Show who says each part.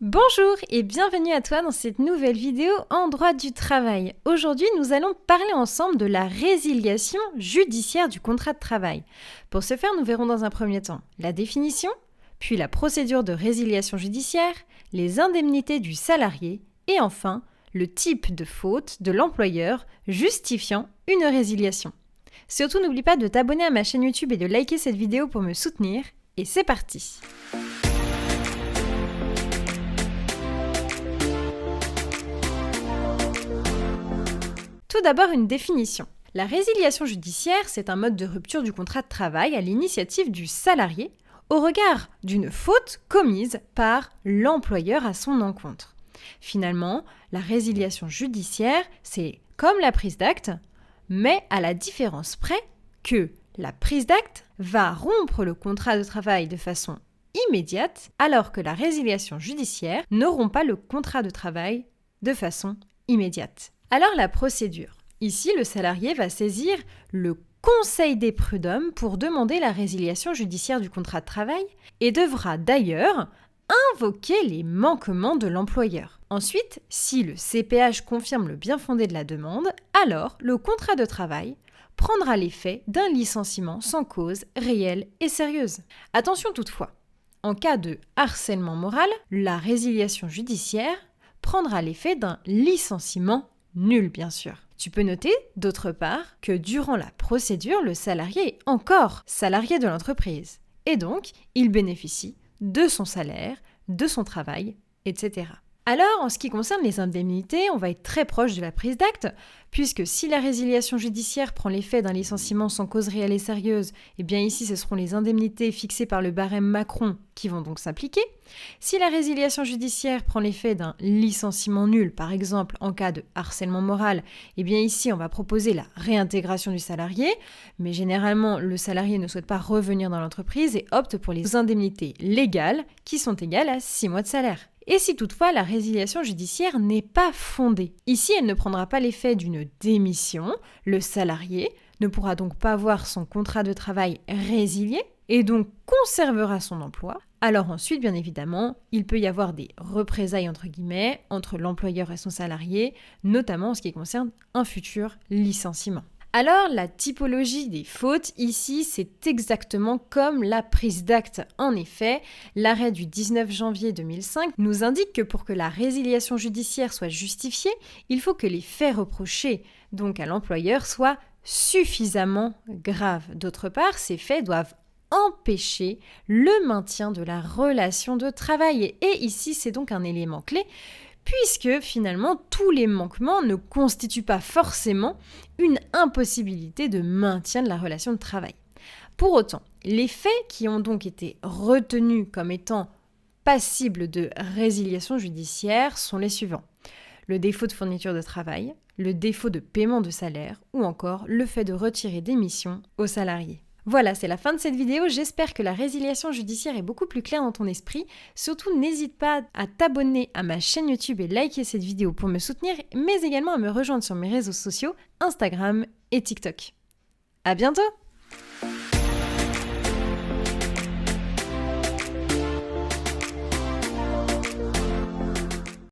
Speaker 1: Bonjour et bienvenue à toi dans cette nouvelle vidéo en droit du travail. Aujourd'hui, nous allons parler ensemble de la résiliation judiciaire du contrat de travail. Pour ce faire, nous verrons dans un premier temps la définition, puis la procédure de résiliation judiciaire, les indemnités du salarié et enfin le type de faute de l'employeur justifiant une résiliation. Surtout, n'oublie pas de t'abonner à ma chaîne YouTube et de liker cette vidéo pour me soutenir. Et c'est parti! Tout d'abord, une définition. La résiliation judiciaire, c'est un mode de rupture du contrat de travail à l'initiative du salarié au regard d'une faute commise par l'employeur à son encontre. Finalement, la résiliation judiciaire, c'est comme la prise d'acte, mais à la différence près que la prise d'acte va rompre le contrat de travail de façon immédiate, alors que la résiliation judiciaire ne rompt pas le contrat de travail de façon immédiate. Alors la procédure. Ici, le salarié va saisir le Conseil des prud'hommes pour demander la résiliation judiciaire du contrat de travail et devra d'ailleurs invoquer les manquements de l'employeur. Ensuite, si le CPH confirme le bien-fondé de la demande, alors le contrat de travail prendra l'effet d'un licenciement sans cause réelle et sérieuse. Attention toutefois, en cas de harcèlement moral, la résiliation judiciaire prendra l'effet d'un licenciement nul, bien sûr. Tu peux noter, d'autre part, que durant la procédure, le salarié est encore salarié de l'entreprise. Et donc, il bénéficie de son salaire, de son travail, etc. Alors, en ce qui concerne les indemnités, on va être très proche de la prise d'acte, puisque si la résiliation judiciaire prend l'effet d'un licenciement sans cause réelle et sérieuse, eh bien ici, ce seront les indemnités fixées par le barème Macron qui vont donc s'appliquer. Si la résiliation judiciaire prend l'effet d'un licenciement nul, par exemple en cas de harcèlement moral, eh bien ici, on va proposer la réintégration du salarié, mais généralement, le salarié ne souhaite pas revenir dans l'entreprise et opte pour les indemnités légales qui sont égales à 6 mois de salaire. Et si toutefois la résiliation judiciaire n'est pas fondée, ici elle ne prendra pas l'effet d'une démission, le salarié ne pourra donc pas voir son contrat de travail résilié et donc conservera son emploi. Alors ensuite, bien évidemment, il peut y avoir des représailles entre guillemets entre l'employeur et son salarié, notamment en ce qui concerne un futur licenciement. Alors, la typologie des fautes, ici, c'est exactement comme la prise d'acte. En effet, l'arrêt du 19 janvier 2005 nous indique que pour que la résiliation judiciaire soit justifiée, il faut que les faits reprochés, donc à l'employeur, soient suffisamment graves. D'autre part, ces faits doivent empêcher le maintien de la relation de travail. Et ici, c'est donc un élément clé, puisque finalement, tous les manquements ne constituent pas forcément une impossibilité de maintien de la relation de travail. Pour autant, les faits qui ont donc été retenus comme étant passibles de résiliation judiciaire sont les suivants. Le défaut de fourniture de travail, le défaut de paiement de salaire ou encore le fait de retirer des missions aux salariés. Voilà, c'est la fin de cette vidéo. J'espère que la résiliation judiciaire est beaucoup plus claire dans ton esprit. Surtout, n'hésite pas à t'abonner à ma chaîne YouTube et liker cette vidéo pour me soutenir, mais également à me rejoindre sur mes réseaux sociaux, Instagram et TikTok. À bientôt!